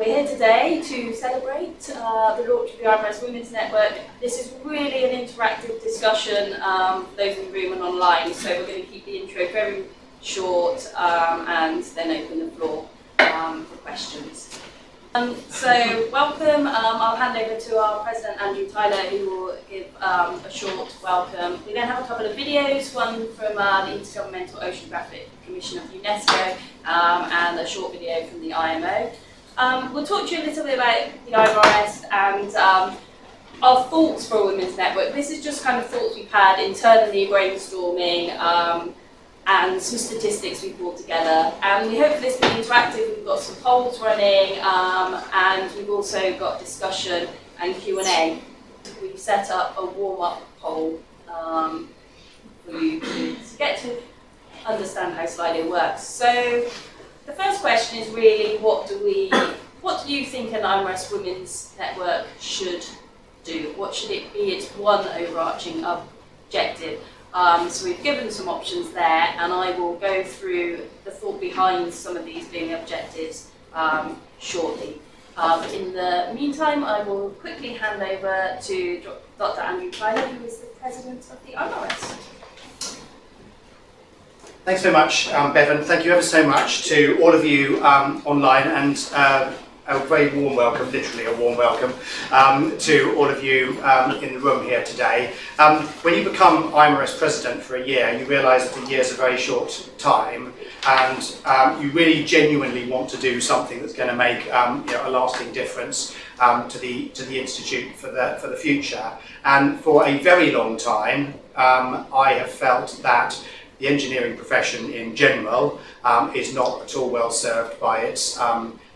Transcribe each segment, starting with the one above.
We're here today to celebrate the launch of the IMarEST Women's Network. This is really an interactive discussion for those in the room and online, so we're going to keep the intro very short and then open the floor for questions. So welcome, I'll hand over to our President Andrew Tyler, who will give a short welcome. We then have a couple of videos, one from the Intergovernmental Oceanographic Commission of UNESCO and a short video from the IMO. We'll talk to you a little bit about the IMarEST and our thoughts for a women's network. This is just kind of thoughts we've had internally, brainstorming, and some statistics we've brought together. And we hope this will be interactive. We've got some polls running, and we've also got discussion and Q&A. We've set up a warm-up poll for you to get to understand how sliding works. So the first question is really, what do you think an IMarEST Women's Network should do? What should it be? It's one overarching objective. So we've given some options there, and I will go through the thought behind some of these being objectives shortly. In the meantime, I will quickly hand over to Dr. Andrew Tyler, who is the President of the IMarEST. Thanks so much, Bevan. Thank you ever so much to all of you online, and a very warm welcome, literally a warm welcome, to all of you in the room here today. When you become IMarEST President for a year, you realise that a year is a very short time, and you really genuinely want to do something that's going to make a lasting difference to the Institute for the future. And for a very long time, I have felt that the engineering profession in general is not at all well served by its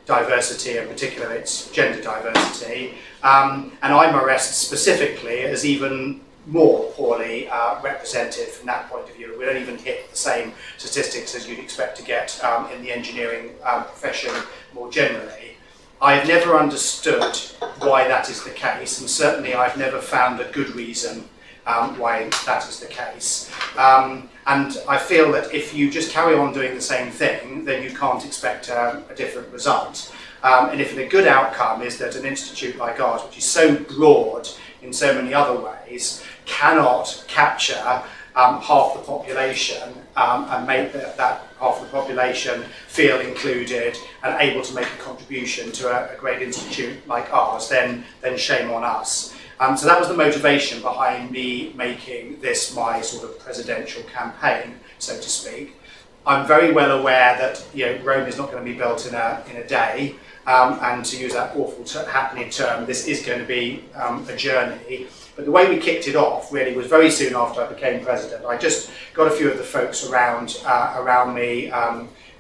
diversity, in particular its gender diversity, and IMarEST specifically is even more poorly represented from that point of view. We don't even hit the same statistics as you'd expect to get in the engineering profession more generally. I've never understood why that is the case, and certainly I've never found a good reason why that is the case. And I feel that if you just carry on doing the same thing, then you can't expect a different result. And if a good outcome is that an institute like ours, which is so broad in so many other ways, cannot capture half the population and make that half the population feel included and able to make a contribution to a great institute like ours, then shame on us. So that was the motivation behind me making this my sort of presidential campaign, so to speak. I'm very well aware that Rome is not going to be built in a day, and to use that awful happening term, this is going to be a journey. But the way we kicked it off really was very soon after I became president. I just got a few of the folks around me.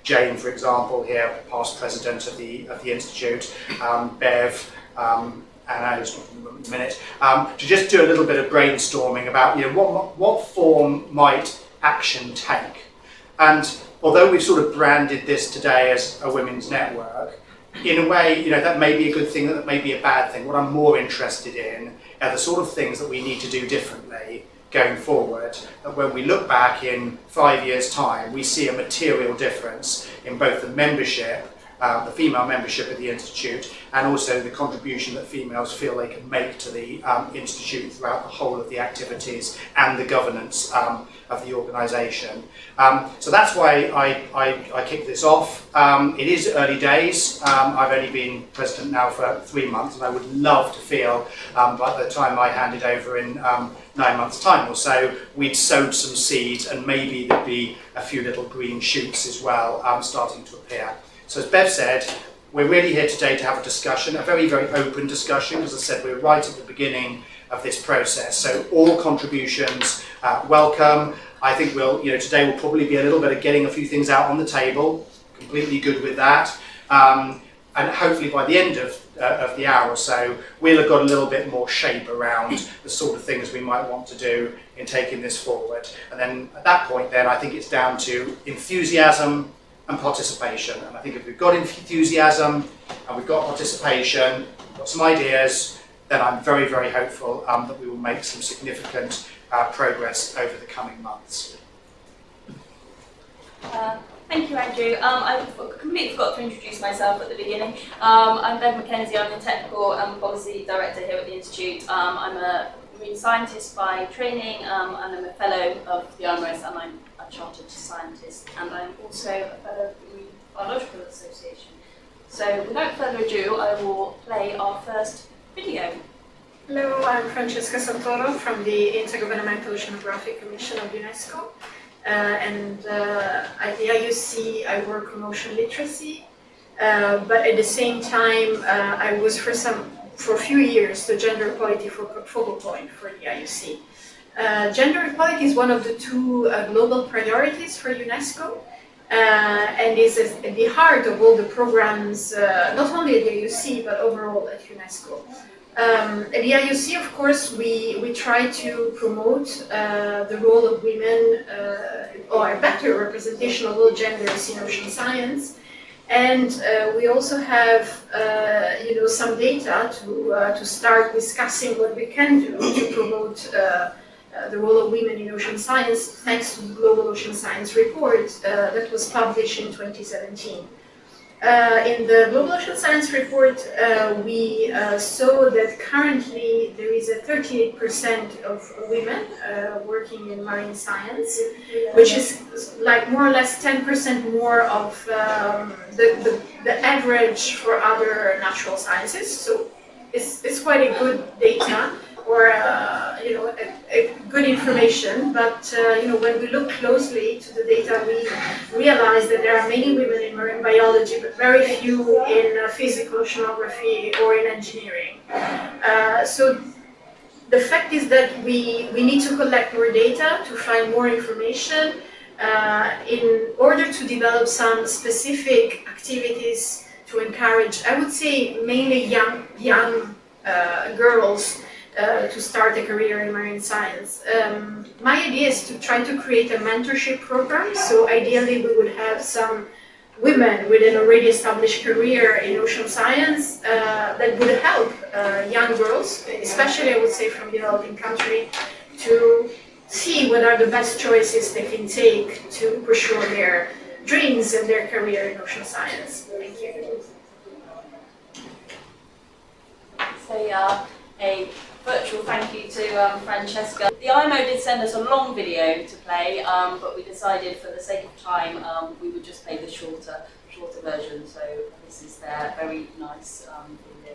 Jane, for example, here, past president of the Institute, Bev. And I was talking in a minute, to just do a little bit of brainstorming about what form might action take. And although we've sort of branded this today as a women's network, in a way, that may be a good thing, that may be a bad thing. What I'm more interested in are the sort of things that we need to do differently going forward, that when we look back in 5 years' time, we see a material difference in both the membership, the female membership of the Institute, and also the contribution that females feel they can make to the Institute throughout the whole of the activities and the governance of the organisation. So that's why I kicked this off. It is early days. I've only been president now for 3 months, and I would love to feel by the time I hand it over in 9 months' time or so, we'd sowed some seeds, and maybe there'd be a few little green shoots as well starting to appear. So as Bev said, we're really here today to have a discussion, a very, very open discussion. As I said, we're right at the beginning of this process, so all contributions welcome. I think today will probably be a little bit of getting a few things out on the table, completely good with that. And hopefully by the end of the hour or so, we'll have got a little bit more shape around the sort of things we might want to do in taking this forward. And then at that point then, I think it's down to enthusiasm and participation. And I think if we've got enthusiasm and we've got participation, we've got some ideas, then I'm very, very hopeful that we will make some significant progress over the coming months. Thank you, Andrew. I completely forgot to introduce myself at the beginning. I'm Bev Mackenzie. I'm the Technical and Policy Director here at the Institute. I'm a marine scientist by training, and I'm a fellow of the IMarEST, and I'm a chartered scientist, and I'm also a fellow of the Marine Biological Association. So without further ado, I will play our first video. Hello, I'm Francesca Santoro from the Intergovernmental Oceanographic Commission of UNESCO. At the IUC, I work on ocean literacy, but at the same time, I was for a few years the gender equality focal point for the IUC. Gender equality is one of the two global priorities for UNESCO, and is at the heart of all the programs, not only at the IUC, but overall at UNESCO. At the IUC, of course, we try to promote the role of women, or a better representation of all genders in ocean science, and we also have, some data to start discussing what we can do to promote the role of women in ocean science, thanks to the Global Ocean Science Report that was published in 2017. In the Global Ocean Science Report, we saw that currently there is a 38% of women working in marine science, which is like more or less 10% more of the average for other natural sciences. So it's quite a good data, or a good information, but when we look closely to the data, we realize that there are many women in marine biology, but very few in physical oceanography or in engineering. So the fact is that we need to collect more data to find more information in order to develop some specific activities to encourage, I would say, mainly young girls to start a career in marine science. My idea is to try to create a mentorship program. So ideally we would have some women with an already established career in ocean science that would help young girls, especially I would say from developing countries, to see what are the best choices they can take to pursue their dreams and their career in ocean science. Thank you. So a virtual thank you to Francesca. The IMO did send us a long video to play, but we decided for the sake of time we would just play the shorter version. So this is their very nice video.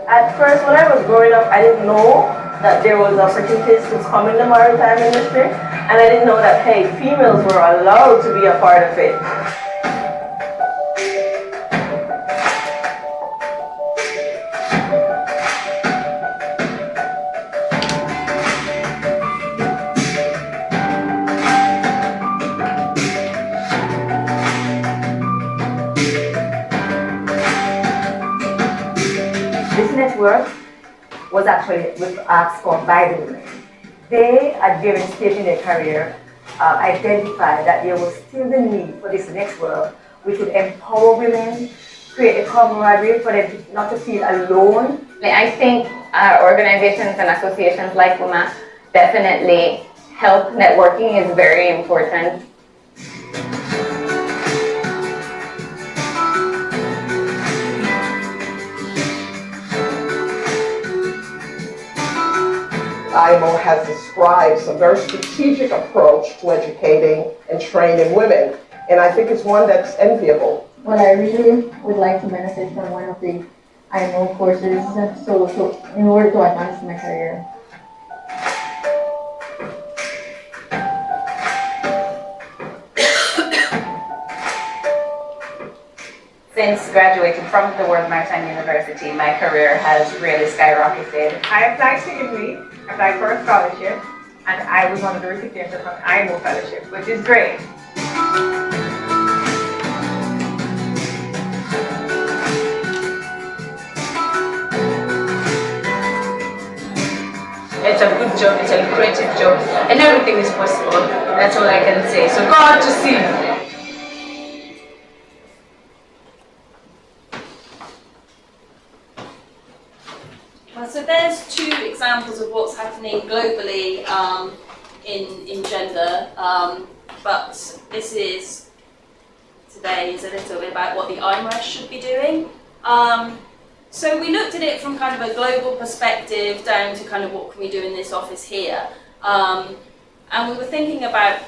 At first, when I was growing up, I didn't know that there was opportunities to come in the maritime industry, and I didn't know that, hey, females were allowed to be a part of it. This network was actually asked for by the women. They, at various stages in their career, identified that there was still the need for this network, which would empower women, create a camaraderie for them not to feel alone. I think organizations and associations like WUMA definitely help. Networking is very important. IMO has described some very strategic approach to educating and training women, and I think it's one that's enviable. Well, I really would like to benefit from one of the IMO courses, so in order to advance my career. Since graduating from the World Maritime University, my career has really skyrocketed. I applied to IMRI, applied for a scholarship, and I was one of the recipients of an IMO fellowship, which is great. It's a good job, it's a lucrative job, and everything is possible. That's all I can say. So go out to sea. So there's two examples examples of what's happening globally in gender, but this is today is a little bit about what the IMarEST should be doing. So we looked at it from kind of a global perspective down to kind of what can we do in this office here. And we were thinking about,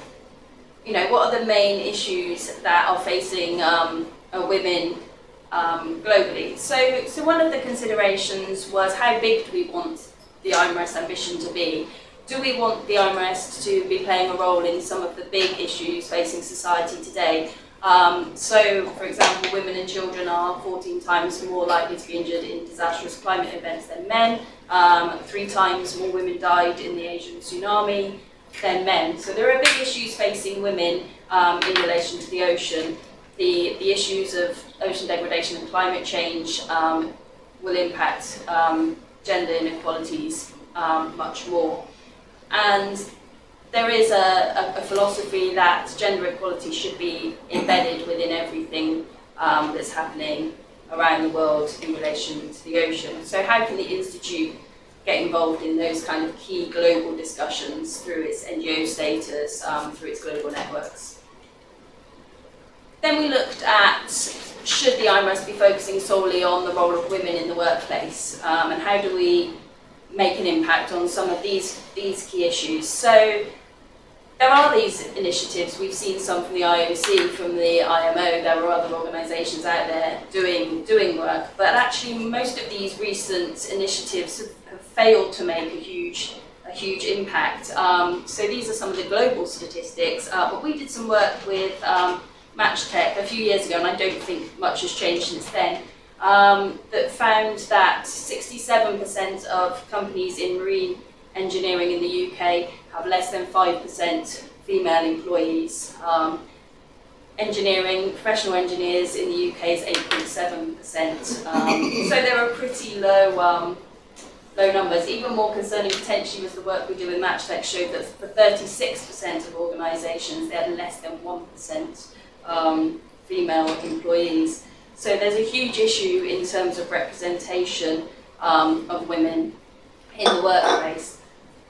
you know, what are the main issues that are facing women globally. So one of the considerations was how big do we want the IMarEST ambition to be? Do we want the IMarEST to be playing a role in some of the big issues facing society today? So, for example, women and children are 14 times more likely to be injured in disastrous climate events than men. 3 times more women died in the Asian tsunami than men. So there are big issues facing women in relation to the ocean. The issues of ocean degradation and climate change will impact gender inequalities much more. And there is a philosophy that gender equality should be embedded within everything that's happening around the world in relation to the ocean. So how can the Institute get involved in those kind of key global discussions through its NGO status, through its global networks? Then we looked at, should the IMarEST be focusing solely on the role of women in the workplace, and how do we make an impact on some of these key issues? So there are these initiatives. We've seen some from the IOC, from the IMO. There are other organisations out there doing work, but actually most of these recent initiatives have failed to make a huge impact. So these are some of the global statistics, but we did some work with MatchTech a few years ago, and I don't think much has changed since then, that found that 67% of companies in marine engineering in the UK have less than 5% female employees. Professional engineers in the UK is 8.7%. So there are pretty low numbers. Even more concerning potentially was the work we do with MatchTech showed that for 36% of organisations they had less than 1% female employees. So there's a huge issue in terms of representation of women in the workplace.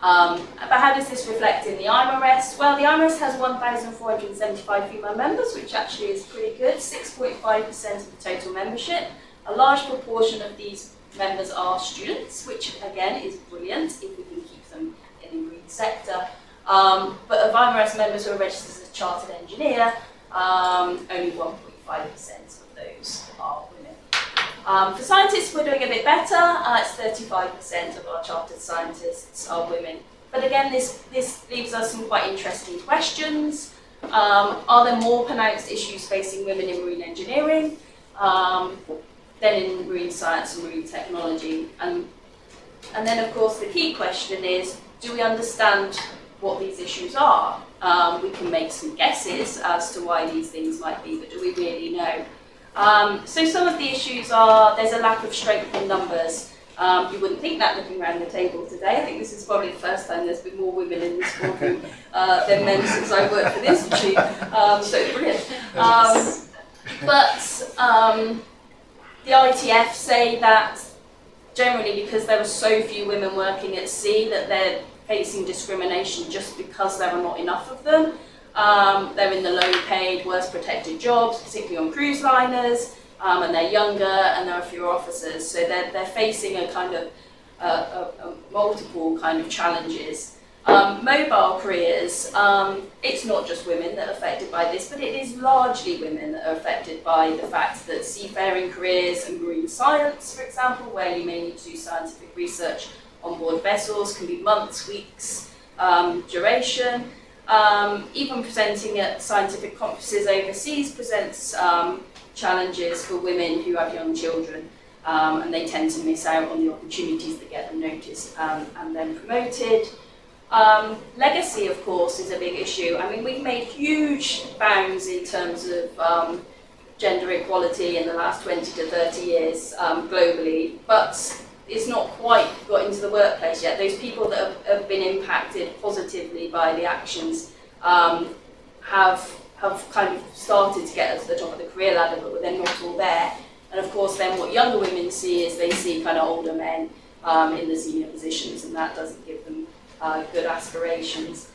But how does this reflect in the IMarEST? Well, the IMarEST has 1,475 female members, which actually is pretty good, 6.5% of the total membership. A large proportion of these members are students, which again is brilliant if we can keep them in the green sector. But of IMarEST members who are registered as a chartered engineer, only 1.5% of those are women. For scientists, we're doing a bit better. It's 35% of our chartered scientists are women. But again, this leaves us some quite interesting questions. Are there more pronounced issues facing women in marine engineering than in marine science and marine technology? And then, of course, the key question is, do we understand what these issues are? We can make some guesses as to why these things might be, but do we really know? So some of the issues are, there's a lack of strength in numbers. You wouldn't think that looking around the table today. I think this is probably the first time there's been more women in this boardroom than men since I worked for the Institute. So it's brilliant. But the ITF say that generally because there are so few women working at sea that they're facing discrimination just because there are not enough of them. They're in the low-paid, worst-protected jobs, particularly on cruise liners, and they're younger, and there are fewer officers. So they're facing a kind of multiple kind of challenges. Mobile careers, it's not just women that are affected by this, but it is largely women that are affected by the fact that seafaring careers and marine science, for example, where you may need to do scientific research on board vessels, can be months, weeks duration. Even presenting at scientific conferences overseas presents challenges for women who have young children, and they tend to miss out on the opportunities that get them noticed and then promoted. Legacy, of course, is a big issue. I mean, we've made huge bounds in terms of gender equality in the last 20 to 30 years globally, but it's not quite got into the workplace yet. Those people that have been impacted positively by the actions have kind of started to get us to the top of the career ladder, but they're not all there. And of course, then what younger women see is they see kind of older men in the senior positions, and that doesn't give them good aspirations.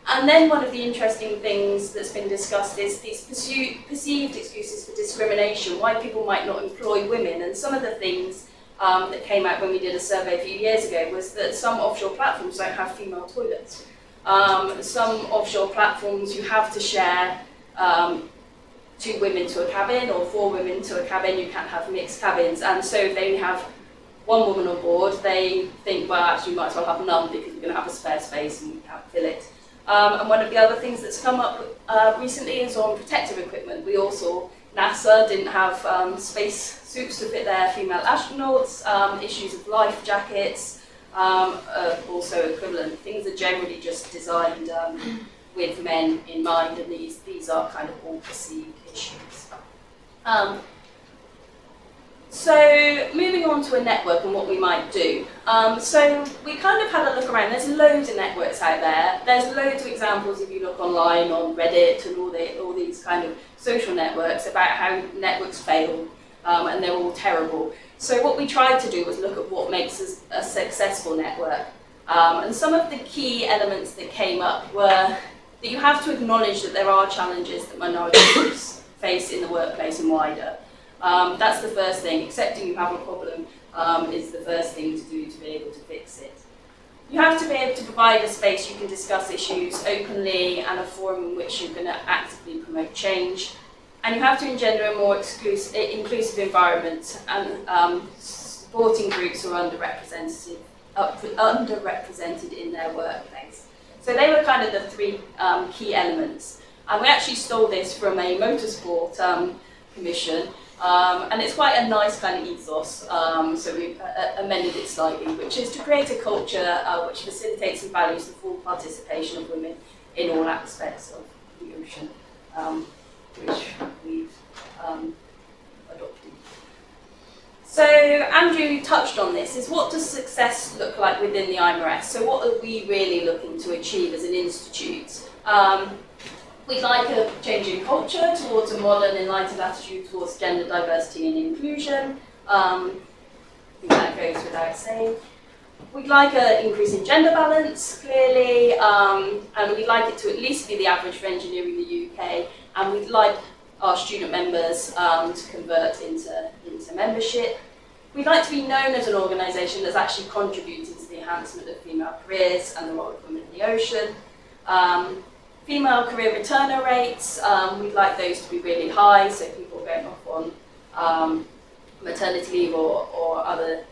And then one of the interesting things that's been discussed is these perceived excuses for discrimination, why people might not employ women. And some of the things that came out when we did a survey a few years ago was that some offshore platforms don't have female toilets. Some offshore platforms you have to share 2 women to a cabin or 4 women to a cabin. You can't have mixed cabins. And so if they have 1 woman on board, they think, well, actually, you might as well have none because you're going to have a spare space and you can't fill it. And one of the other things that's come up recently is on protective equipment. We all saw NASA didn't have space suits to fit their female astronauts, issues of life jackets, also equivalent. Things are generally just designed with men in mind, and these are kind of all perceived issues. So moving on to a network and what we might do. So we kind of had a look around. There's loads of networks out there. There's loads of examples if you look online on Reddit and all these kind of social networks about how networks fail and they're all terrible. So what we tried to do was look at what makes a successful network. And some of the key elements that came up were that you have to acknowledge that there are challenges that minority groups face in the workplace and wider. That's the first thing. Accepting you have a problem is the first thing to do to be able to fix it. You have to be able to provide a space you can discuss issues openly and a forum in which you're going to actively promote change. And you have to engender a more inclusive environment, and supporting groups who are underrepresented in their workplace. So they were kind of the 3 key elements. And we actually stole this from a motorsport commission. And it's quite a nice kind of ethos, so we've amended it slightly, which is to create a culture which facilitates and values the full participation of women in all aspects of the ocean, which we've adopted. So Andrew touched on this, is what does success look like within the IMarEST? So what are we really looking to achieve as an institute? We'd like a change in culture towards a modern, enlightened attitude towards gender diversity and inclusion. I think that goes without saying. We'd like an increase in gender balance, clearly, and we'd like it to at least be the average for engineering in the UK, and we'd like our student members to convert into membership. We'd like to be known as an organisation that's actually contributing to the enhancement of female careers and the role of women in the ocean. Female career returner rates, we'd like those to be really high, so people going off on maternity leave or other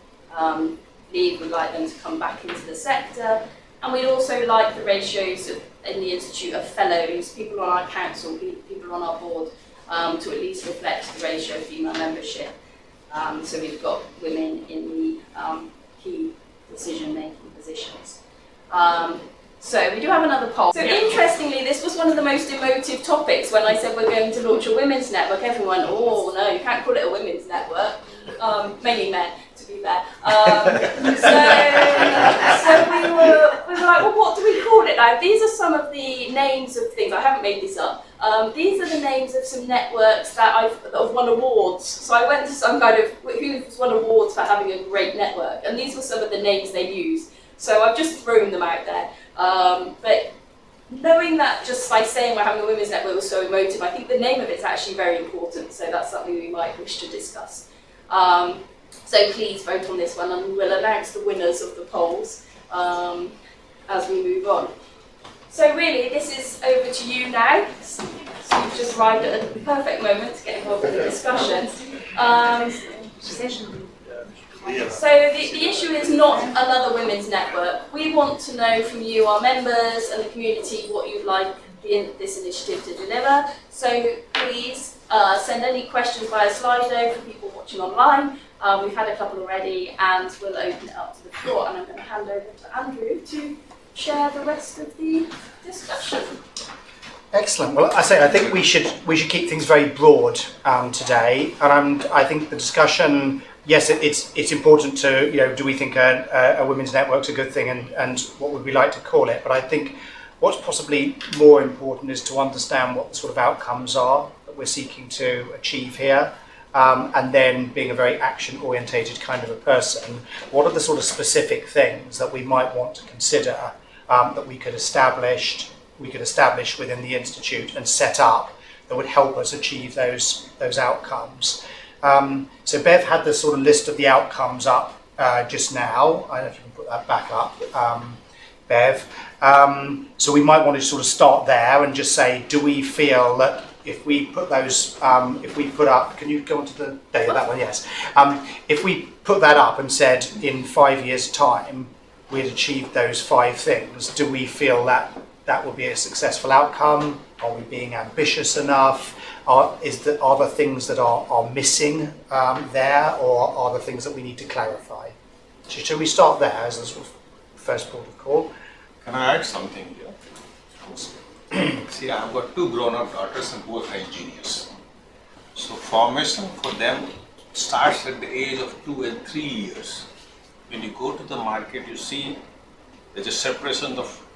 leave, we'd like them to come back into the sector. And we'd also like the ratios in the Institute of fellows, people on our council, people on our board, to at least reflect the ratio of female membership. So we've got women in the key decision-making positions. So we do have another poll. So interestingly, this was one of the most emotive topics when I said we're going to launch a women's network. Everyone, oh no, you can't call it a women's network. Mainly men, to be fair. So we were like, well, what do we call it now? These are some of the names of things. I haven't made this up. These are the names of some networks that have won awards. So I went to some kind of who's won awards for having a great network, and these were some of the names they used. So I've just thrown them out there. But knowing that just by saying we're having a women's network was so emotive, I think the name of it's actually very important, so that's something we might wish to discuss. So please vote on this one, and we'll announce the winners of the polls as we move on. So really, this is over to you now. So you've just arrived at a perfect moment to get involved in the discussion. So the issue is not another women's network. We want to know from you, our members and the community, what you'd like this initiative to deliver. So please send any questions via Slido for people watching online. We've had a couple already, and we'll open it up to the floor. And I'm going to hand over to Andrew to share the rest of the discussion. Excellent. Well, I think we should keep things very broad today, and I think the discussion. Yes, it's important to, do we think a women's network's a good thing, and what would we like to call it? But I think what's possibly more important is to understand what the sort of outcomes are that we're seeking to achieve here. and then being a very action-orientated kind of a person, what are the sort of specific things that we might want to consider that we could establish within the Institute and set up that would help us achieve those outcomes? So Bev had the sort of list of the outcomes up just now. I don't know if you can put that back up, Bev. So we might want to sort of start there and just say, do we feel that if we put those, if we put up, can you go on to the data, that one, yes. If we put that up and said in 5 years' time, we'd achieved those 5 things, do we feel that that would be a successful outcome? Are we being ambitious enough? Are there things that are missing there, or are there things that we need to clarify? So shall we start there as a sort of first port of call? Can I add something here? See, I've got 2 grown-up daughters and both are engineers. So formation for them starts at the age of 2 and 3 years. When you go to the market, you see there's a separation of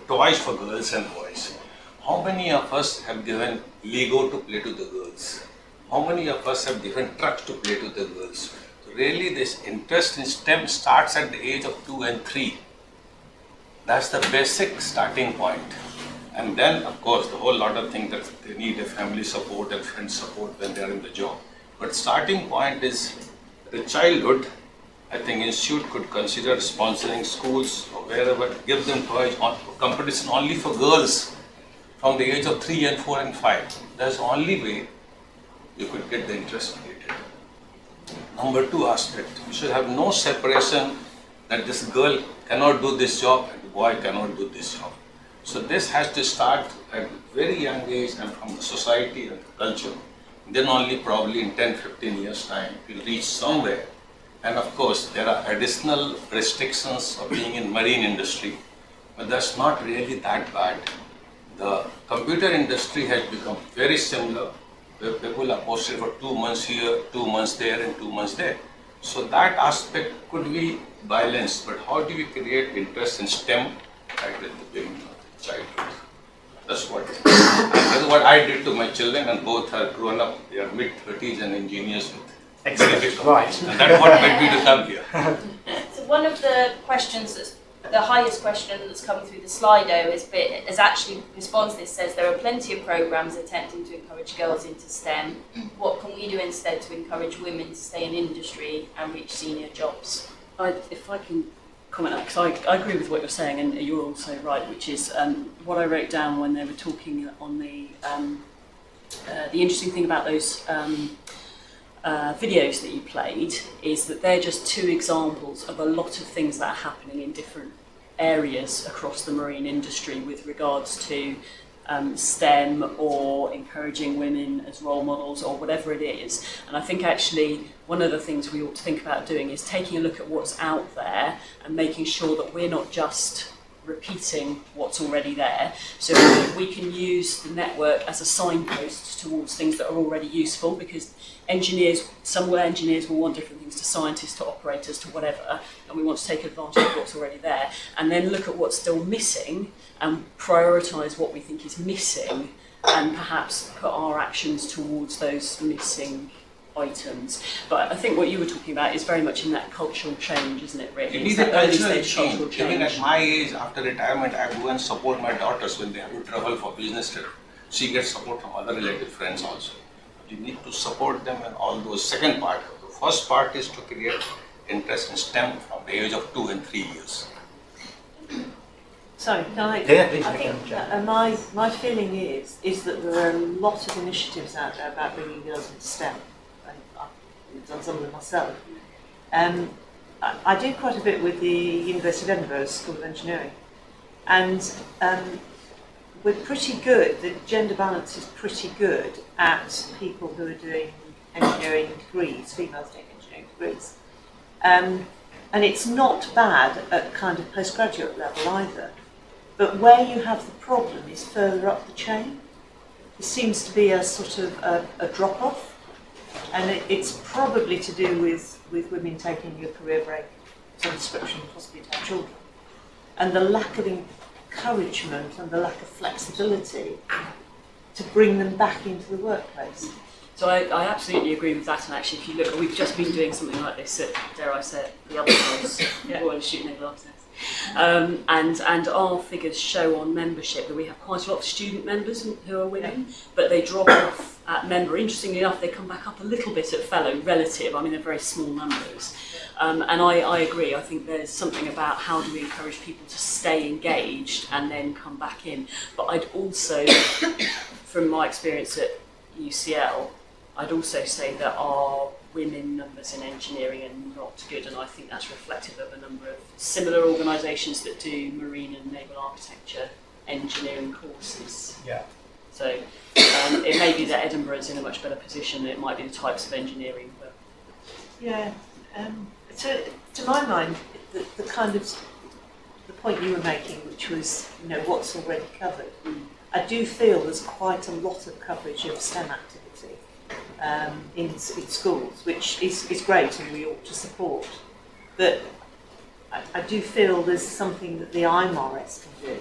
toys for girls and boys. How many of us have given Lego to play to the girls? How many of us have given trucks to play to the girls? So really, this interest in STEM starts at the age of 2 and 3. That's the basic starting point. And then, of course, the whole lot of things that they need, a family support and friend support when they are in the job. But starting point is the childhood. I think Institute could consider sponsoring schools or wherever, give them toys on competition only for girls from the age of 3 and 4 and 5. That's the only way you could get the interest created. Number 2 aspect, you should have no separation that this girl cannot do this job and the boy cannot do this job. So this has to start at a very young age and from the society and the culture. Then only probably in 10-15 years time we'll reach somewhere. And of course there are additional restrictions of being in marine industry, but that's not really that bad. The computer industry has become very similar, where people are posted for 2 months here, 2 months there and 2 months there. So that aspect could be balanced, but how do we create interest in STEM right at the beginning of the childhood? That's what I did to my children, and both are grown up, they are mid-30s and engineers with very big companies. And that's what made me to come here. So one of the questions that's the highest question that's come through the Slido is actually responds to this, says there are plenty of programs attempting to encourage girls into STEM. What can we do instead to encourage women to stay in industry and reach senior jobs? If I can comment, because I agree with what you're saying, and you're also right, which is what I wrote down when they were talking on the interesting thing about those videos that you played is that they're just 2 examples of a lot of things that are happening in different areas across the marine industry with regards to STEM or encouraging women as role models or whatever it is. And I think actually one of the things we ought to think about doing is taking a look at what's out there and making sure that we're not just repeating what's already there, so we can use the network as a signpost towards things that are already useful, because some engineers will want different things to scientists, to operators, to whatever, and we want to take advantage of what's already there, and then look at what's still missing and prioritise what we think is missing, and perhaps put our actions towards those missing items. But I think what you were talking about is very much in that cultural change, isn't it, really? It needs a cultural change. Even at my age, after retirement, I go and support my daughters when they have to travel for business trip. She gets support from other related friends also. You need to support them in all those. Second part. The first part is to create interest in STEM from the age of 2 and 3 years. Sorry, can I? Yeah, please. I think my feeling is that there are a lot of initiatives out there about bringing girls into STEM. I've done some of them myself. I did quite a bit with the University of Edinburgh School of Engineering, and we're pretty good, the gender balance is pretty good at people who are doing engineering degrees, females doing engineering degrees. And it's not bad at kind of postgraduate level either. But where you have the problem is further up the chain. There seems to be a sort of a drop-off. And it's probably to do with women taking a career break, some description, possibly to have children. And the lack of encouragement and the lack of flexibility to bring them back into the workplace. So I absolutely agree with that, and actually if you look, we've just been doing something like this at, dare I say it, the other house, Royal Shooting and Glass Nest. And our figures show on membership that we have quite a lot of student members who are women, but they drop off at member. Interestingly enough, they come back up a little bit at fellow relative. I mean, they're very small numbers. And I agree. I think there's something about how do we encourage people to stay engaged and then come back in. But I'd also, from my experience at UCL, I'd also say that our women numbers in engineering are not good, and I think that's reflective of a number of similar organisations that do marine and naval architecture engineering courses. Yeah. So it may be that Edinburgh is in a much better position. It might be the types of engineering, but Yeah. To my mind, the kind of the point you were making, which was what's already covered. I do feel there's quite a lot of coverage of STEM activity in schools, which is great and we ought to support. But I do feel there's something that the IMarEST can do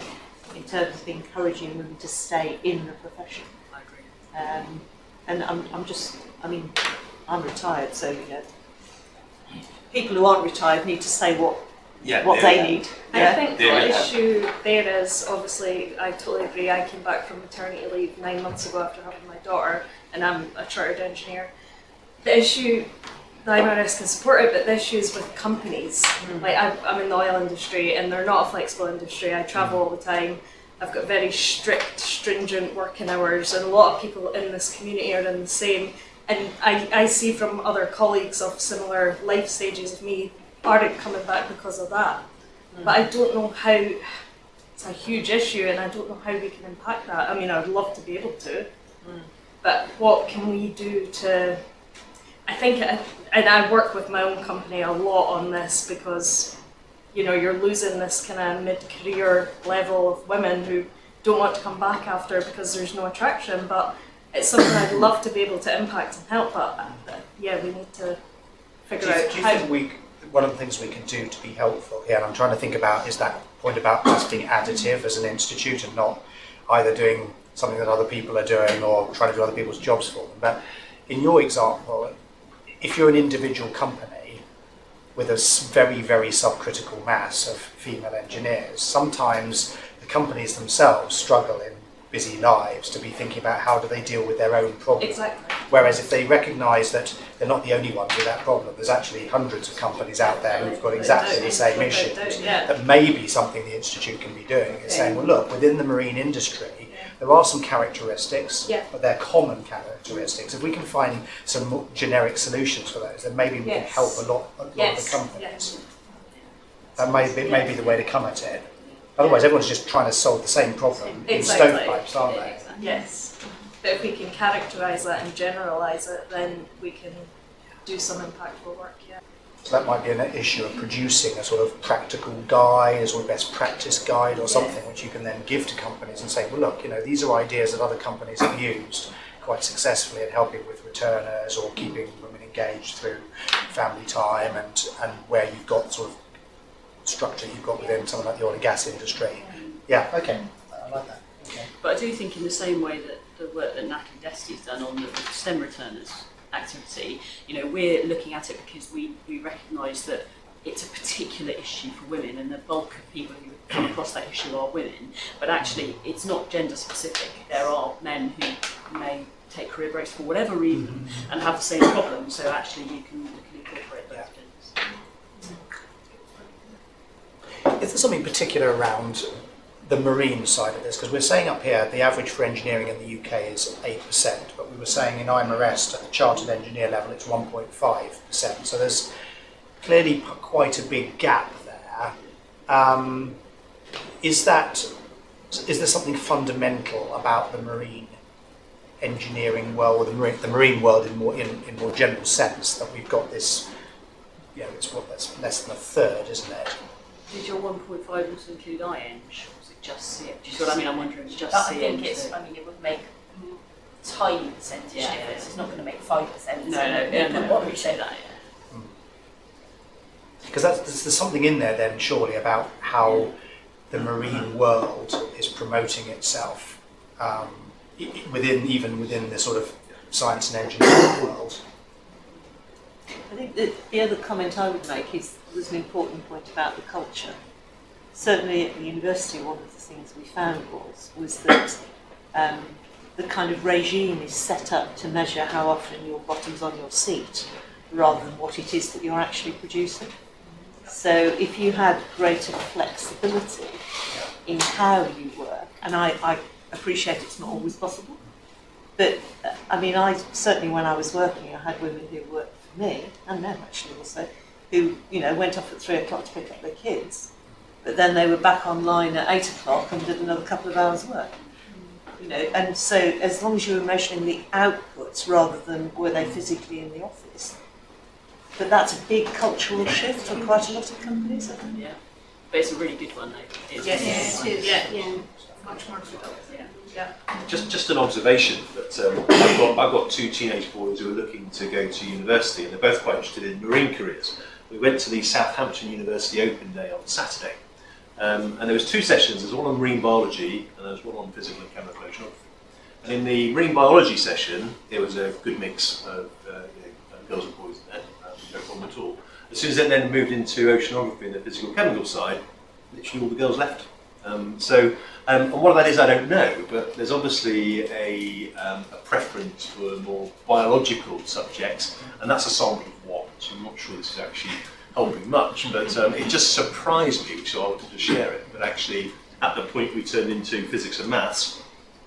in terms of encouraging women to stay in the profession. I agree. And I'm retired, so people who aren't retired need to say what they need. I think the issue there is, obviously, I totally agree. I came back from maternity leave 9 months ago after having my daughter, and I'm a chartered engineer. The issue, the IMarEST can support it, but the issue is with companies. Like I'm in the oil industry, and they're not a flexible industry. I travel all the time. I've got very strict, stringent working hours, and a lot of people in this community are in the same. And I see from other colleagues of similar life stages of me aren't coming back because of that. But I don't know how, it's a huge issue, and I don't know how we can impact that. I mean, I would love to be able to, but what can we do to, I think, and I work with my own company a lot on this, because you're losing this kind of mid-career level of women who don't want to come back after because there's no attraction, but it's something I'd love to be able to impact and help, but we need to figure out Do you how. think one of the things we can do to be helpful here, and I'm trying to think about, is that point about us being additive as an institute and not either doing something that other people are doing or trying to do other people's jobs for them. But in your example, if you're an individual company with a very, very subcritical mass of female engineers, sometimes the companies themselves struggle in busy lives to be thinking about how do they deal with their own problems. Exactly. Whereas if they recognise that they're not the only ones with that problem, there's actually hundreds of companies out there who've got exactly the same issues, that may be something the Institute can be doing. It's saying, well look, within the marine industry, there are some characteristics, but they're common characteristics. If we can find some more generic solutions for those, then maybe we can help a lot of the companies. That may be the way to come at it. Otherwise, everyone's just trying to solve the same problem in stovepipes, aren't they? Yes. But if we can characterise that and generalise it, then we can do some impactful work, So that might be an issue of producing a sort of practical guide or best practice guide or something which you can then give to companies and say, well look, these are ideas that other companies have used quite successfully in helping with returners or keeping women engaged through family time, and where you've got sort of structure you've got within something like the oil and gas industry. Yeah, okay, I like that. Okay. But I do think in the same way that the work that Natalie Desti's done on the STEM returners activity, we're looking at it because we recognise that it's a particular issue for women, and the bulk of people who come across that issue are women, but actually it's not gender specific. There are men who may take career breaks for whatever reason and have the same problem, so actually you can incorporate both genders. Is there something particular around the marine side of this? Because we're saying up here the average for engineering in the UK is 8%, but we were saying in IMarEST at the chartered engineer level it's 1.5%. So there's clearly quite a big gap there. Is there something fundamental about the marine engineering world, or the marine world in more general sense, that we've got this? That's less than a third, isn't it? Did your 1.5 also include iEng, or was it just CM? Do you see what I mean? I'm wondering, just CM. I think it would make tiny percentage difference. It's not going to make 5%. No. What would you say that? Because there's something in there then, surely, about how the marine world is promoting itself within the sort of science and engineering world. I think that the other comment I would make was an important point about the culture. Certainly at the university, one of the things we found was that the kind of regime is set up to measure how often your bottom's on your seat, rather than what it is that you're actually producing. So if you had greater flexibility in how you work, and I appreciate it's not always possible, but I mean, certainly when I was working, I had women who worked for me, and men actually also, who went off at 3 o'clock to pick up their kids, but then they were back online at 8 o'clock and did another couple of hours work. And so as long as you were measuring the outputs rather than were they physically in the office, but that's a big cultural shift for quite a lot of companies, I think. Yeah, but it's a really good one though. Yes, it is. Yeah. Much more productive. Yeah. Just an observation that I've got 2 teenage boys who are looking to go to university, and they're both quite interested in marine careers. We went to the Southampton University Open Day on Saturday, and there was 2 sessions. There's one on marine biology and there's one on physical and chemical oceanography. And in the marine biology session, there was a good mix of girls and boys in there, no problem at all. As soon as it then moved into oceanography and the physical and chemical side, literally all the girls left. And what that is, I don't know, but there's obviously a preference for more biological subjects, and that's a sample of what. So I'm not sure this is actually helping much, but it just surprised me, so I wanted to share it, that actually at the point we turned into physics and maths,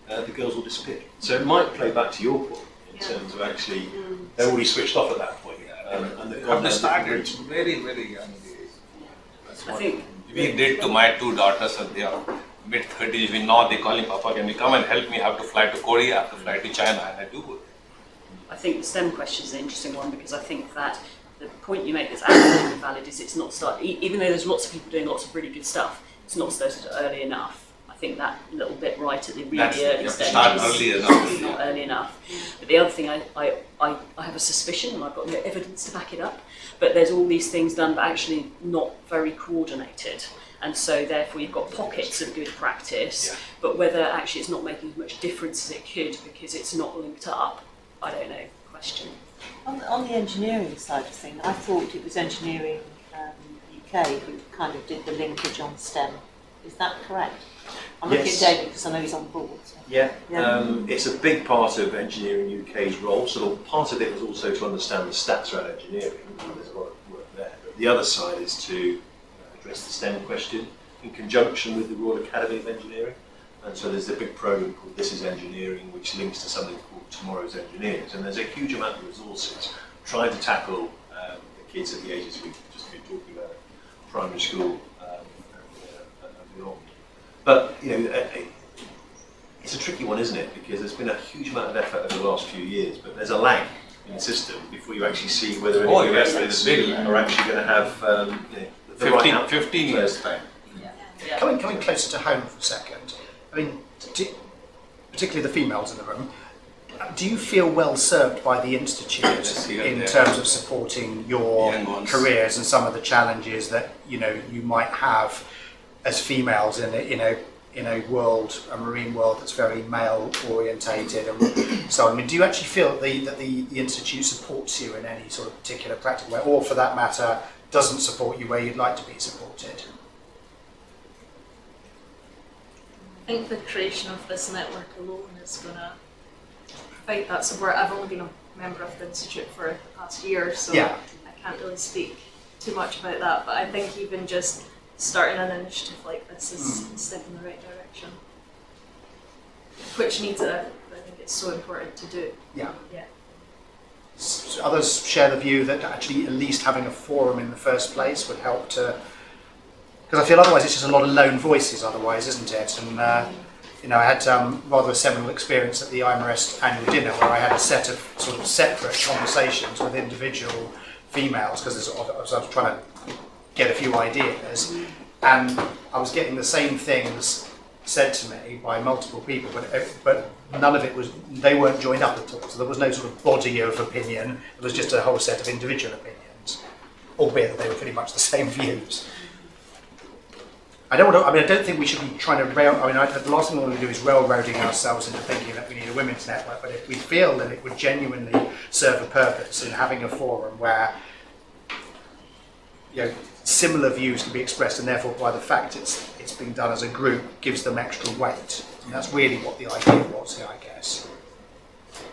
the girls all disappeared. So it might play back to your point in terms of actually, they're already switched off at that point. And they've From the start, it's very, very young age. I think we did to my 2 daughters, and they are mid-30s. Now they call him, Papa, can you come and help me? I have to fly to Korea, I have to fly to China, and I do. I think the STEM question is an interesting one, because I think that the point you make that's absolutely valid is it's not started, even though there's lots of people doing lots of really good stuff, it's not started early enough. I think that little bit right at the really early stages is not early enough. But the other thing, I have a suspicion, and I've got no evidence to back it up, but there's all these things done but actually not very coordinated. And so therefore you've got pockets of good practice, but whether actually it's not making as much difference as it could because it's not linked up, I don't know, question. On the engineering side of things, I thought it was Engineering UK who kind of did the linkage on STEM. Is that correct? I'm looking at David because I know he's on board. So. Yeah, it's a big part of Engineering UK's role. So part of it was also to understand the stats around engineering. There's a lot of work there. But the other side is to address the STEM question in conjunction with the Royal Academy of Engineering. And so there's a big program called This is Engineering, which links to something called Tomorrow's Engineers. And there's a huge amount of resources trying to tackle the kids at the ages we've just been talking about, primary school and beyond. But it's a tricky one, isn't it? Because there's been a huge amount of effort over the last few years, but there's a lag in the system before you actually see whether any of your efforts are actually going to have the 15 years time. Coming closer to home for a second, I mean, particularly the females in the room, do you feel well served by the Institute in terms of supporting your careers and some of the challenges that you might have as females in a world, a marine world that's very male orientated and so on? I mean, do you actually feel that the Institute supports you in any sort of particular practical way, or for that matter, doesn't support you where you'd like to be supported? I think the creation of this network alone is going to provide that support. I've only been a member of the Institute for the past year, so I can't really speak too much about that, but I think even just starting an initiative like this is a step in the right direction, which needs it. I think it's so important to do. Yeah. Others share the view that actually at least having a forum in the first place would help to, because I feel otherwise it's just a lot of lone voices otherwise, isn't it? And I had rather a seminal experience at the IMarEST annual dinner where I had a set of sort of separate conversations with individual females, because I was trying to get a few ideas, and I was getting the same things said to me by multiple people, but none of it was, they weren't joined up at all, so there was no sort of body of opinion, it was just a whole set of individual opinions, albeit that they were pretty much the same views. I don't think we should be trying to the last thing we want to do is railroading ourselves into thinking that we need a women's network. But if we feel that it would genuinely serve a purpose in having a forum where similar views can be expressed, and therefore by the fact it's being done as a group gives them extra weight, and that's really what the idea was here, I guess.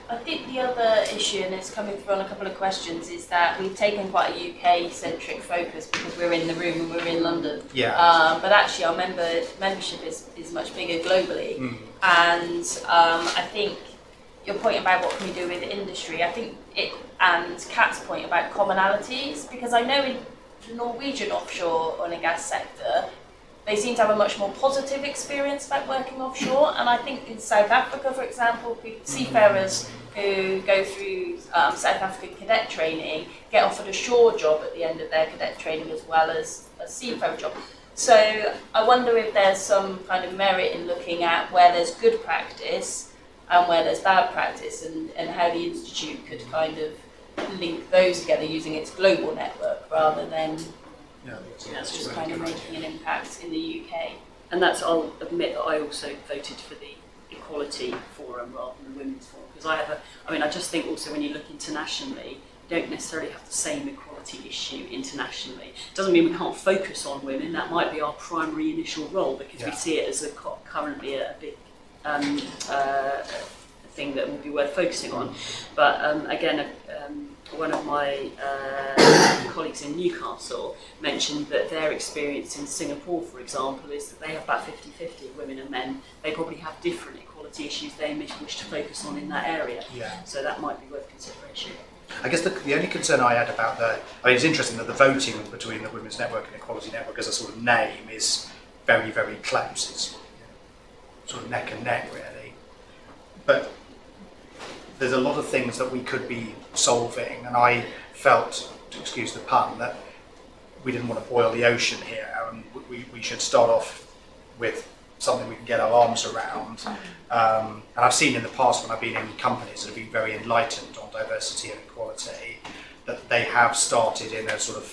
I think the other issue, and it's coming through on a couple of questions, is that we've taken quite a UK-centric focus because we're in the room and we're in London. Yeah. But actually our membership is much bigger globally. And I think your point about what can we do with the industry, I think and Kat's point about commonalities, because I know in the Norwegian offshore oil and gas sector, they seem to have a much more positive experience about working offshore. And I think in South Africa, for example, seafarers who go through South African cadet training get offered a shore job at the end of their cadet training as well as a seafarer job. So I wonder if there's some kind of merit in looking at where there's good practice and where there's bad practice, and how the Institute could kind of link those together using its global network rather than just kind of making an impact in the UK. And I'll admit that I also voted for the Equality Forum rather than the Women's Forum, because I just think also when you look internationally, you don't necessarily have the same equality issue internationally. It doesn't mean we can't focus on women. That might be our primary initial role, because we see it as currently a big thing that will be worth focusing on. But again, one of my colleagues in Newcastle mentioned that their experience in Singapore, for example, is that they have about 50-50 women and men. They probably have different equality issues they wish to focus on in that area. So that might be worth consideration. I guess the only concern I had about it's interesting that the voting between the Women's Network and Equality Network as a sort of name is very, very close. It's sort of neck and neck, really. But there's a lot of things that we could be solving, and I felt, to excuse the pun, that we didn't want to boil the ocean here, and we should start off with something we can get our arms around. And I've seen in the past when I've been in companies that have been very enlightened on diversity and equality, that they have started in a sort of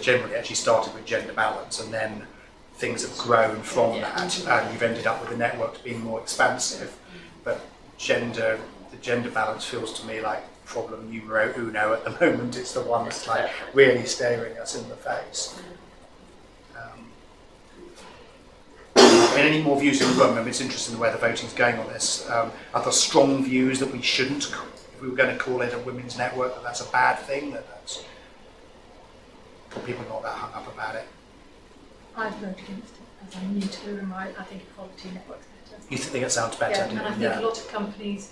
generally actually started with gender balance, and then things have grown from that, and you've ended up with the network being more expansive. But the gender balance feels to me like problem numero uno at the moment. It's the one that's like really staring us in the face. Any more views in the room? It's interesting where the voting's going on this. Are there strong views that we shouldn't, if we were going to call it a women's network, that that's a bad thing? People not that hung up about it? I'd vote against it, as I'm new to the room. I think Equality Network's better. You think it sounds better? Yeah, and I think a lot of companies,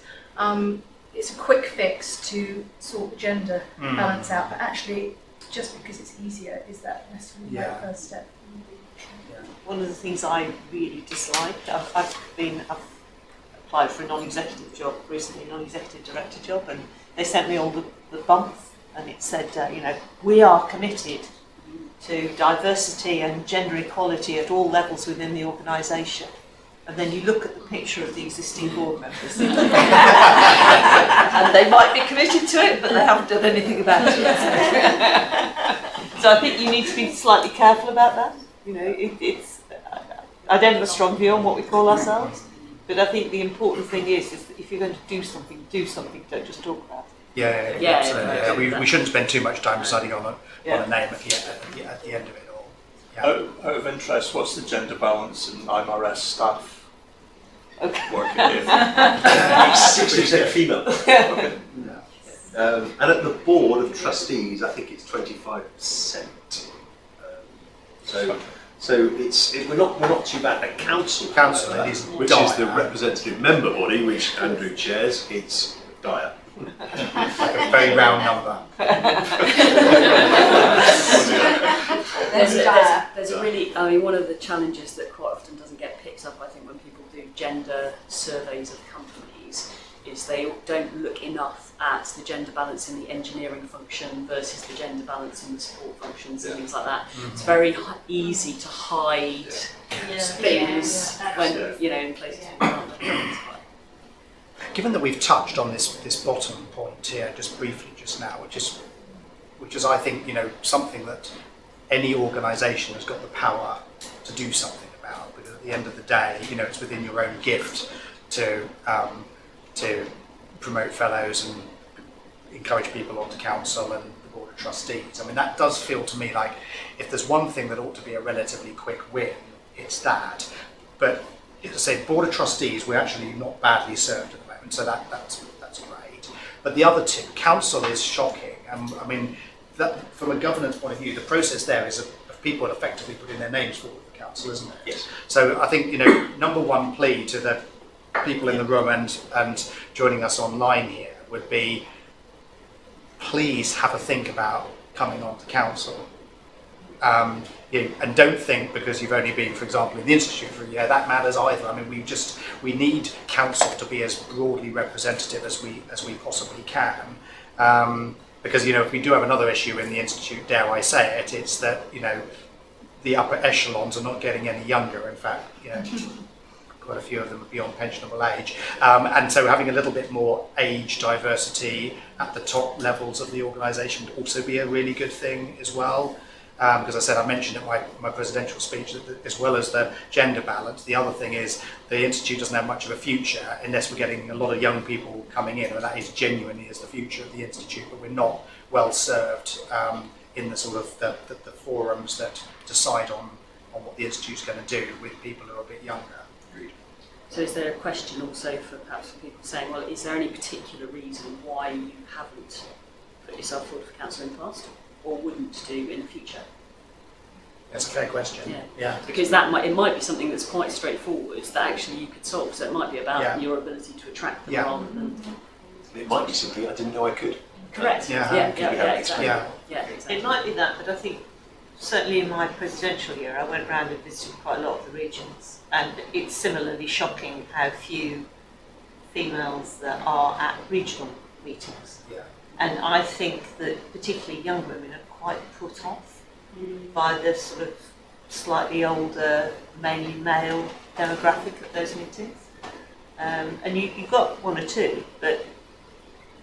it's a quick fix to sort the gender balance out, but actually, just because it's easier, is that necessarily the first step? One of the things I really disliked, I've applied for a non-executive job recently, non-executive director job, and they sent me all the bumps, and it said, we are committed to diversity and gender equality at all levels within the organisation. And then you look at the picture of the existing board members, and they might be committed to it, but they haven't done anything about it. So I think you need to be slightly careful about that. I don't have a strong view on what we call ourselves, but I think the important thing is that if you're going to do something, don't just talk about it. Absolutely. We shouldn't spend too much time deciding on a name at the end of it all. Out of interest, what's the gender balance in IMarEST staff working here? 60% female. Okay. And at the board of trustees, I think it's 25%. So we're not too bad. At council, which is the representative member body, which Andrew chairs, it's dire. Like a very round number. There's a really, one of the challenges that quite often doesn't get picked up, I think, when people do gender surveys of companies, is they don't look enough at the gender balance in the engineering function versus the gender balance in the support functions and things like that. It's very easy to hide things when, in places where you can't look. Given that we've touched on this bottom point here just briefly just now, which is I think something that any organisation has got the power to do something about, because at the end of the day, it's within your own gift to promote fellows and encourage people onto council and the board of trustees. I mean, that does feel to me like if there's one thing that ought to be a relatively quick win, it's that. But as I say, board of trustees, we're actually not badly served at the moment, so that's great. But the other two, council is shocking. I mean, that, from a governance point of view, the process there is of people effectively putting their names forward for council, isn't it? Yes. So I think, number one plea to the people in the room and joining us online here would be, please have a think about coming on to council. And don't think because you've only been, for example, in the Institute for a year, that matters either. I mean, we need council to be as broadly representative as we possibly can. Because, if we do have another issue in the Institute, dare I say it, it's that, the upper echelons are not getting any younger. In fact, quite a few of them are beyond pensionable age. And so having a little bit more age diversity at the top levels of the organisation would also be a really good thing as well. Because I mentioned in my presidential speech that as well as the gender balance, the other thing is the Institute doesn't have much of a future unless we're getting a lot of young people coming in, and that is genuinely is the future of the Institute, but we're not well served in the sort of the forums that decide on what the Institute's going to do with people who are a bit younger. So is there a question also for perhaps people saying, well, is there any particular reason why you haven't put yourself forward for council in the past, or wouldn't do in the future? That's a fair question. Yeah. Because it might be something that's quite straightforward that actually you could solve. So it might be about your ability to attract them rather than. It might be something I didn't know I could. Correct. Exactly. Exactly. It might be that, but I think certainly in my presidential year, I went around and visited quite a lot of the regions, and it's similarly shocking how few females there are at regional meetings. Yeah. And I think that particularly young women are quite put off by the sort of slightly older, mainly male demographic at those meetings. And you got one or two, but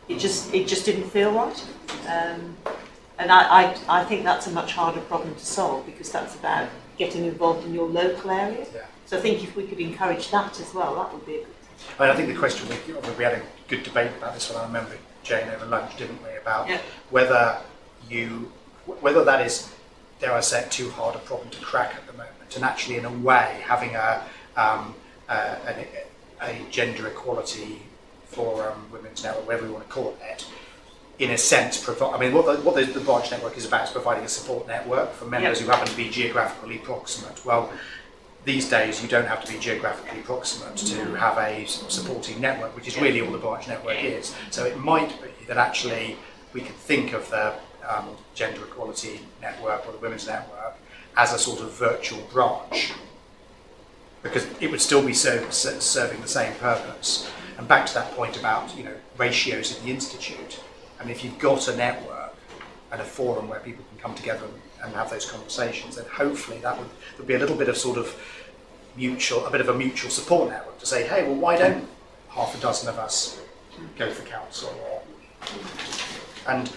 it just didn't feel right. And I think that's a much harder problem to solve, because that's about getting involved in your local area. Yeah. So I think if we could encourage that as well, that would be a good thing. I mean, I think the question, we had a good debate about this one, I remember, Jane, over lunch, didn't we, about whether that is, dare I say it, too hard a problem to crack at the moment, and actually in a way having a gender equality forum, women's network, whatever we want to call it, in a sense, what the branch network is about is providing a support network for members who happen to be geographically proximate. Well, these days you don't have to be geographically proximate to have a supporting network, which is really all the branch network is. So it might be that actually we could think of the gender equality network or the women's network as a sort of virtual branch, because it would still be serving the same purpose. And back to that point about ratios in the Institute. I mean, if you've got a network and a forum where people can come together and have those conversations, then hopefully there'll be a little bit of a bit of a mutual support network to say, hey, well, why don't half a dozen of us go for council? And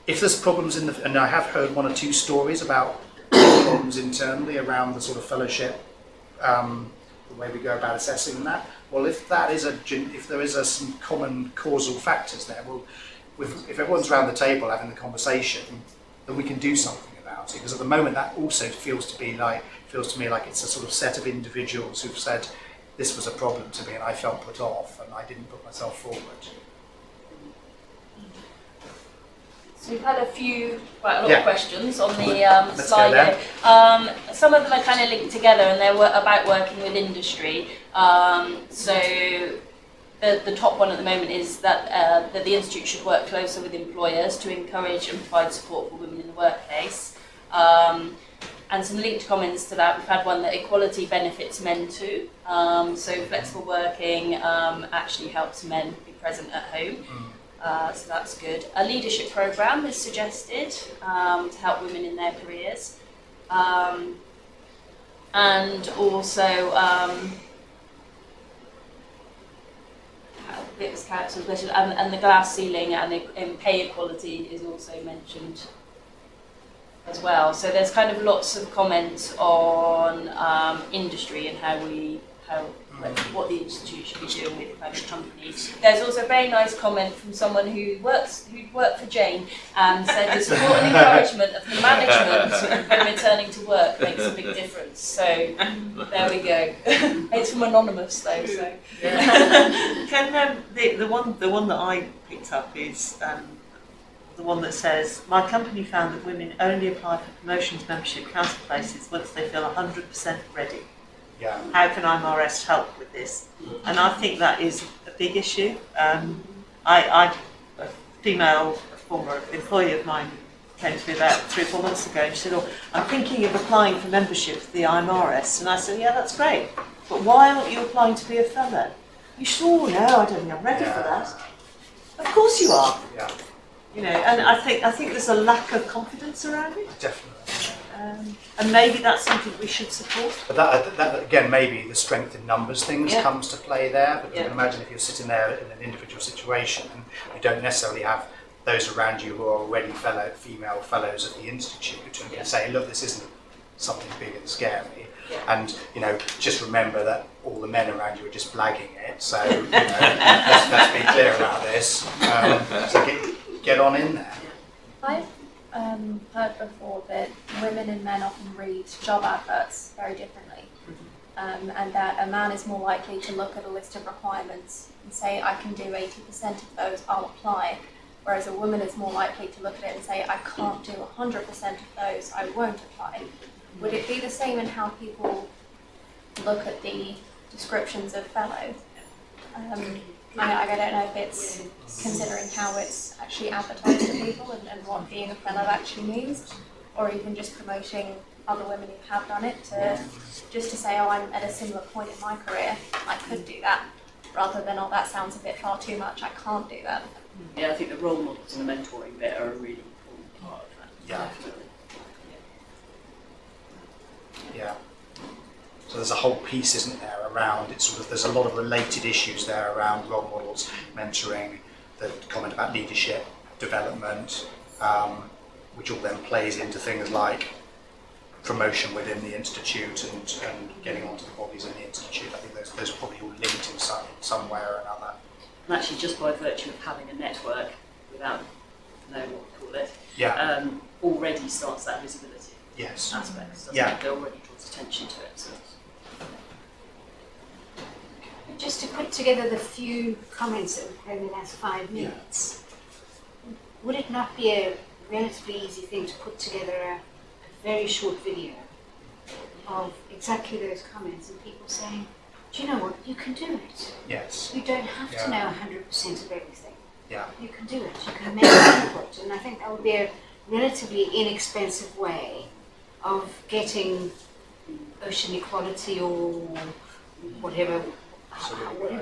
if there's problems and I have heard one or two stories about problems internally around the sort of fellowship, the way we go about assessing that. Well, if there is some common causal factors there, well, if everyone's around the table having the conversation, then we can do something about it. Because at the moment, that also feels to me like it's a sort of set of individuals who've said this was a problem to me, and I felt put off, and I didn't put myself forward. So we've had quite a lot of questions on the Let's slide. go there. Some of them are kind of linked together, and they're about working with industry. So the top one at the moment is that the Institute should work closer with employers to encourage and provide support for women in the workplace. And some linked comments to that, we've had one that equality benefits men too. So flexible working actually helps men be present at home. So that's good. A leadership programme is suggested to help women in their careers. And also, and the glass ceiling and pay equality is also mentioned. as well. So there's kind of lots of comments on industry and what the institute should be doing with kind of companies. There's also a very nice comment from someone who'd worked for Jane and said the support and encouragement of the management when returning to work makes a big difference. So there we go. It's from Anonymous though. So Can the one that I picked up is the one that says, my company found that women only apply for promotions membership council places once they feel 100% ready. Yeah. How can IMarEST help with this? And I think that is a big issue. A female former employee of mine came to me about 3 or 4 months ago and she said, oh, I'm thinking of applying for membership for the IMarEST. And I said, yeah, that's great. But why aren't you applying to be a fellow? You sure? No, I don't think I'm ready for that. Of course you are. Yeah. You know, and I think there's a lack of confidence around it. Definitely. And maybe that's something we should support. But that again, maybe the strength in numbers things comes to play there. But you can imagine if you're sitting there in an individual situation and you don't necessarily have those around you who are already female fellows at the institute who can say, look, this isn't something big and scary. And just remember that all the men around you are just blagging it. So let's be clear about this. So get on in there. I've heard before that women and men often read job adverts very differently, and that a man is more likely to look at a list of requirements and say, I can do 80% of those, I'll apply, whereas a woman is more likely to look at it and say, I can't do 100% of those, I won't apply. Would it be the same in how people look at the descriptions of fellow? I don't know if it's considering how it's actually advertised to people and what being a fellow actually means, or even just promoting other women who have done it just to say, oh, I'm at a similar point in my career, I could do that, rather than, oh, that sounds a bit far too much, I can't do that. Yeah, I think the role models and the mentoring bit are a really important part of that. Yeah. Definitely. Yeah. So there's a whole piece, isn't there, around it. There's a lot of related issues there around role models, mentoring, the comment about leadership, development, which all then plays into things like promotion within the institute and getting onto the bodies in the institute. I think those are probably all linked in some way or another. And actually, just by virtue of having a network, without knowing what we call it, already starts that visibility aspect. Doesn't it? It already draws attention to it. So. Just to put together the few comments that we've had in the last 5 minutes, would it not be a relatively easy thing to put together a very short video of exactly those comments and people saying, do you know what, you can do it. Yes. You don't have to know 100% of everything. Yeah. You can do it, you can make an input, and I think that would be a relatively inexpensive way of getting ocean equality or whatever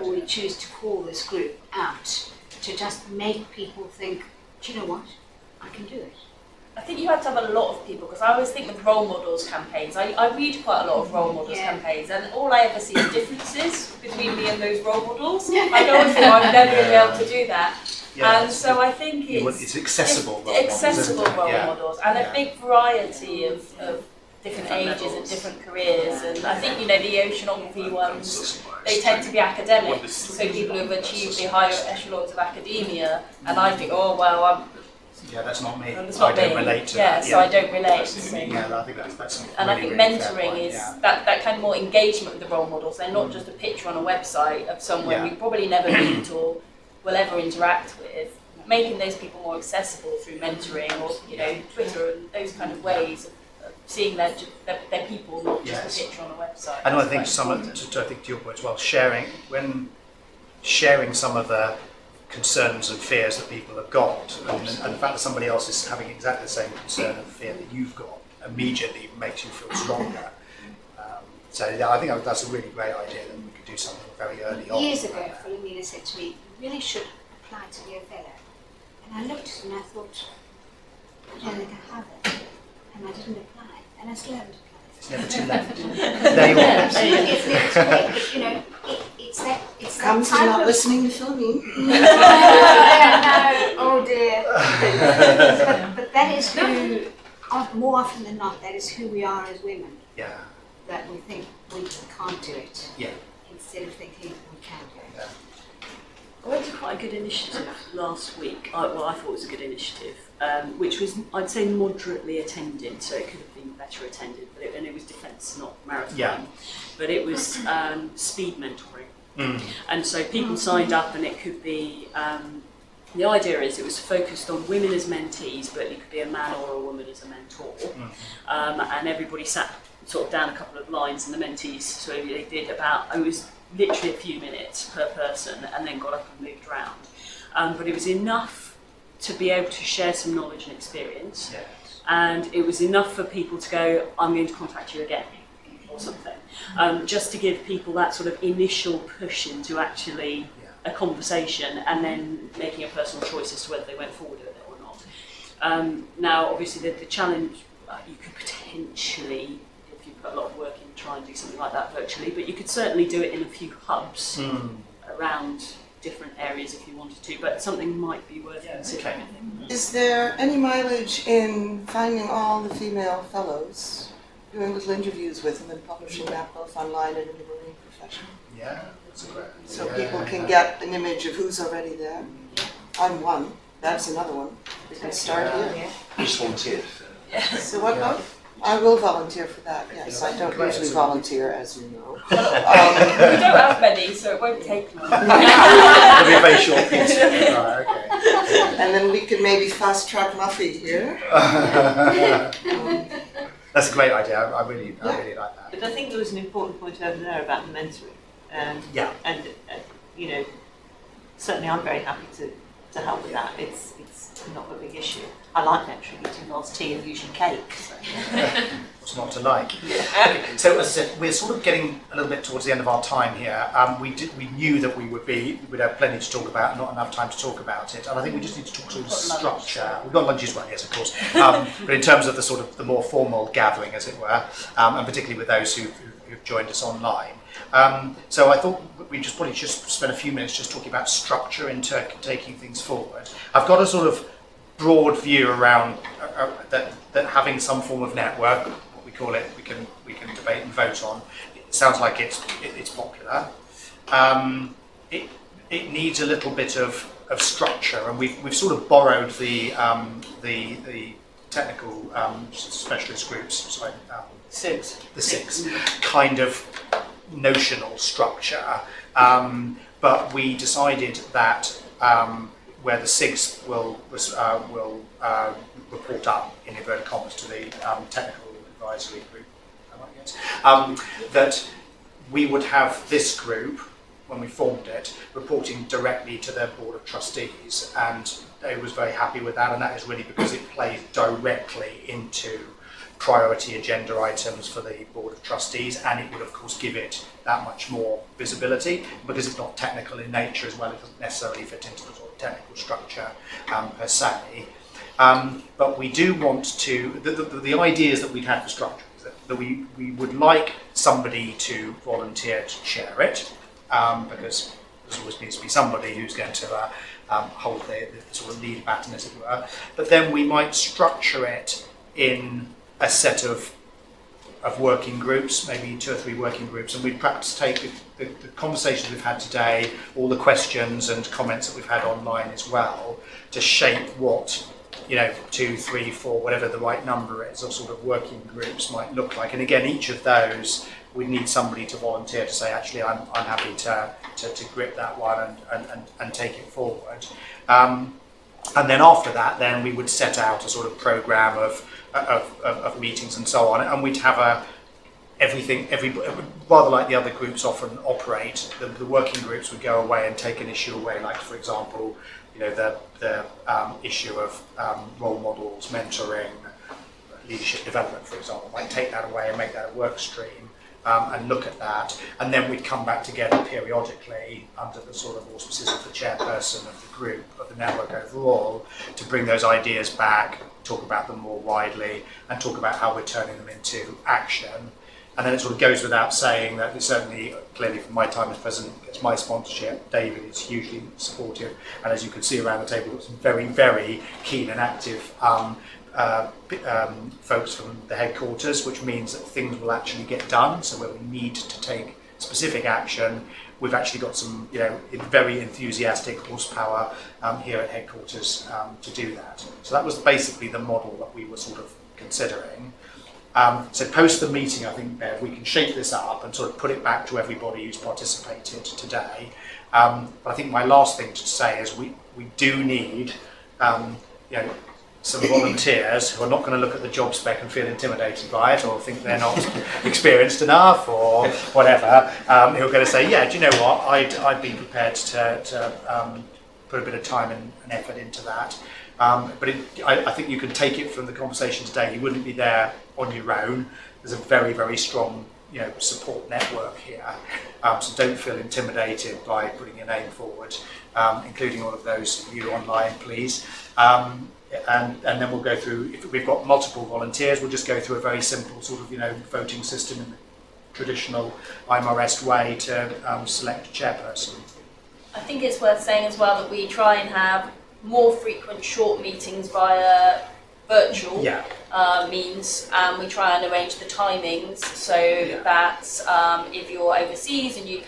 we choose to call this group out, to just make people think, do you know what, I can do it. I think you have to have a lot of people, because I always think with role models campaigns, I read quite a lot of role models campaigns, and all I ever see is differences between me and those role models. I always think I'm never going to be able to do that. Yeah, and so I think it's accessible role models, and a big variety of different ages and different careers. And I think, the oceanography ones, they tend to be academics, so people who have achieved the higher echelons of academia, and I think, oh well, that's not me. That's not I don't relate to that. So I don't relate. So. Yeah, I think that's and really, I think really mentoring is that kind of more engagement with the role models. They're not just a picture on a website of someone you probably never meet or will ever interact with. Making those people more accessible through mentoring or Twitter and those kind of ways of seeing their people, not just a picture on a website. And I think to your point as well, sharing some of the concerns and fears that people have got, and the fact that somebody else is having exactly the same concern and fear that you've got immediately makes you feel stronger. I think that's a really great idea that we could do something very early on. Years ago, Philomena said to me, you really should apply to be a fellow. And I looked at it and I thought, I don't think I have it. And I didn't apply. And I still haven't applied. It's never too late. There you are. It's never too late. But it's that Comes to not listening to Philomena. No, oh dear. But that is who, of more often than not, that is who we are as women. Yeah. That we think we can't do it. Yeah. Instead of thinking we can do it. Yeah. I went to quite a good initiative last week. I thought it was a good initiative, which was, I'd say, moderately attended, so it could have been better attended, and it was defence, not marathon. Yeah. But it was speed mentoring. And so people signed up, and it could be, the idea is it was focused on women as mentees, but it could be a man or a woman as a mentor. And everybody sat sort of down a couple of lines, and the mentees, so they did about, it was literally a few minutes per person, and then got up and moved around. But it was enough to be able to share some knowledge and experience. Yes. And it was enough for people to go, I'm going to contact you again, or something. Just to give people that sort of initial push into actually a conversation, and then making a personal choice as to whether they went forward with it or not. Now, obviously, the challenge, you could potentially, if you put a lot of work in, try and do something like that virtually, but you could certainly do it in a few hubs around different areas if you wanted to, but something might be worth considering. Is there any mileage in finding all the female fellows, doing little interviews with them and publishing that both online and in the marine profession? Yeah, that's a great. So people can get an image of who's already there. I'm one. That's another one. We can start here. Just volunteered. So what about? I will volunteer for that, yes. I don't usually volunteer, as you know. We don't have many, so it won't take long. It'll be a very short piece. Right, okay. And then we could maybe fast track Muffy here. That's a great idea. I really like that. But I think there was an important point over there about the mentoring. And you know, certainly I'm very happy to help with that. It's not a big issue. I like mentoring, eating lots of tea and usually cake. So. What's not to like? Okay, so as I said, we're sort of getting a little bit towards the end of our time here. We knew that we would have plenty to talk about, not enough time to talk about it, and I think we just need to talk sort of structure. We've got lunch as well, yes, of course. But in terms of the sort of the more formal gathering, as it were, and particularly with those who've joined us online. So I thought we just probably just spend a few minutes just talking about structure in taking things forward. I've got a sort of broad view around that having some form of network, what we call it, we can debate and vote on. It sounds like it's popular. It needs a little bit of structure, and we've sort of borrowed the technical specialist groups. The six kind of notional structure, but we decided that where the SIGs will report up in inverted commas to the technical advisory group, that we would have this group, when we formed it, reporting directly to their board of trustees, and they was very happy with that, and that is really because it plays directly into priority agenda items for the Board of Trustees, and it would of course give it that much more visibility because it's not technical in nature as well. It doesn't necessarily fit into the sort of technical structure per se. But we do want to, the ideas that we've had for structure is that we would like somebody to volunteer to chair it, because there always needs to be somebody who's going to hold the sort of lead baton, as it were. But then we might structure it in a set of working groups, maybe 2 or 3 working groups, and we'd perhaps take the conversations we've had today, all the questions and comments that we've had online as well, to shape what 2, 3, 4, whatever the right number is, of sort of working groups might look like. And again, each of those we'd need somebody to volunteer to say, actually, I'm happy to grip that one and take it forward. And then after that, then we would set out a sort of program of meetings and so on, and we'd have rather like the other groups often operate. The working groups would go away and take an issue away, like for example, the issue of role models, mentoring, leadership development, for example. Might take that away and make that a work stream. And look at that, and then we'd come back together periodically under the sort of auspices of the chairperson of the group, of the network overall, to bring those ideas back, talk about them more widely, and talk about how we're turning them into action. And then it sort of goes without saying that it certainly, clearly from my time as president, gets my sponsorship. David is hugely supportive, and as you can see around the table, got some very, very keen and active folks from the headquarters, which means that things will actually get done. So where we need to take specific action, we've actually got some, very enthusiastic horsepower here at headquarters to do that. So that was basically the model that we were sort of considering. So post the meeting, I think, Bev, we can shape this up and sort of put it back to everybody who's participated today. But I think my last thing to say is we do need, some volunteers who are not going to look at the job spec and feel intimidated by it or think they're not experienced enough or whatever, who are going to say, yeah, do you know what, I'd be prepared to put a bit of time and effort into that. But I think you can take it from the conversation today, you wouldn't be there on your own. There's a very, very strong support network here. So don't feel intimidated by putting your name forward, including all of those of you online, please. And then we'll go through, if we've got multiple volunteers, we'll just go through a very simple sort of, voting system in the traditional IMarEST way to select a chairperson. I think it's worth saying as well that we try and have more frequent short meetings via virtual means. We try and arrange the timings so that if you're overseas and you're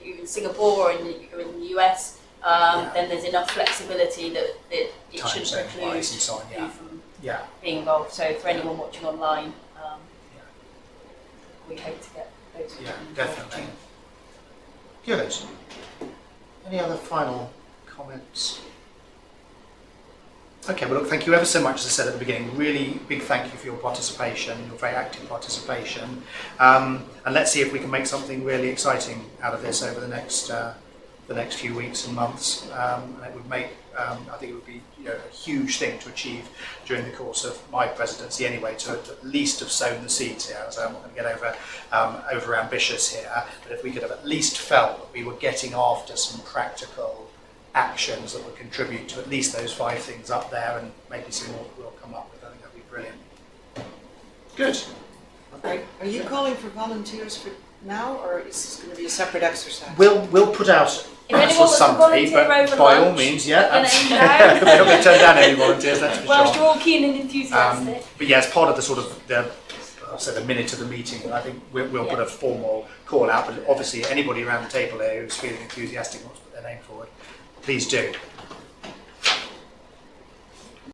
in Singapore or you're in the US, then there's enough flexibility that it shouldn't preclude you from being involved. So for anyone watching online, we hope to get those. Yeah, definitely. Good. Any other final comments? Okay, well look, thank you ever so much, as I said at the beginning, really big thank you for your participation, your very active participation, and let's see if we can make something really exciting out of this over the next few weeks and months, and it would make, I think it would be a huge thing to achieve during the course of my presidency anyway, to at least have sown the seeds here. So I'm not going to get over ambitious here, but if we could have at least felt that we were getting after some practical actions that would contribute to at least those 5 things up there, and maybe some more we'll come up with, I think that'd be brilliant. Good. Okay. Are you calling for volunteers for now, or is this going to be a separate exercise? We'll put out something, but by all means, we're not going to turn down any volunteers, that's for Whilst sure. you're all keen and enthusiastic. But yeah, as part of the sort of the minute of the meeting, I think we'll put a formal call out. But obviously, anybody around the table here who's feeling enthusiastic wants to put their name forward, please do.